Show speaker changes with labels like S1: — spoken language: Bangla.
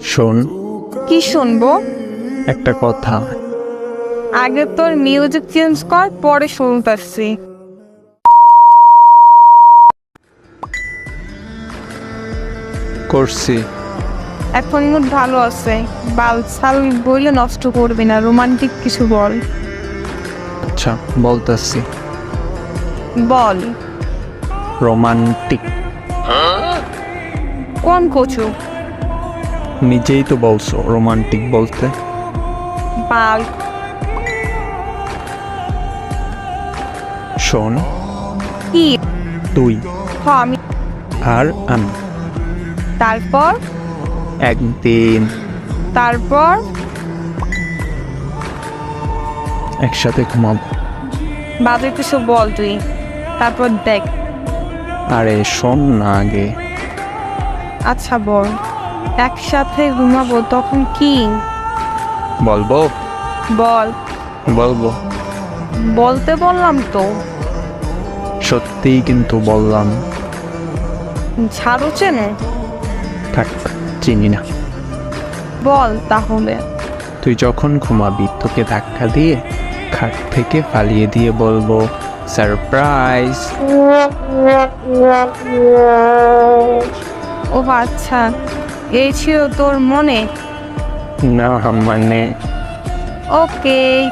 S1: শোন,
S2: কি শুনবো?
S1: একটা কথা।
S2: আগে তোর মিউজিক চেঞ্জ কর, পরে শুনতেছি।
S1: করছি।
S2: এখন মুড ভালো আছে, বাল ছাল বইলে নষ্ট করবি না, রোমান্টিক কিছু বল।
S1: আচ্ছা, বলতেছি।
S2: বল।
S1: রোমান্টিক।
S2: কোন কচু?
S1: নিজেই তো বলছো রোমান্টিক বলতে।
S2: বাল।
S1: শোন,
S2: কি?
S1: তুই
S2: আমি।
S1: আর আমি
S2: তারপর?
S1: একদিন
S2: তারপর?
S1: একসাথে ঘুমাবো।
S2: বাজে কিছু বল তুই, তারপর দেখ।
S1: আরে শোন না আগে।
S2: আচ্ছা বল। একসাথে ঘুমাবো তখন কি?
S1: বলবো?
S2: বল।
S1: বলবো।
S2: বলতে বললাম তো।
S1: সত্যিই কিন্তু বললাম।
S2: ঝাড়ু চেনে?
S1: থাক, চিনি না।
S2: বল তাহলে।
S1: তুই যখন ঘুমাবি তোকে ধাক্কা দিয়ে খাট থেকে ফালিয়ে দিয়ে বলবো সারপ্রাইজ।
S2: ও আচ্ছা, এই ছিল তোর মনে?
S1: না মানে
S2: ওকে।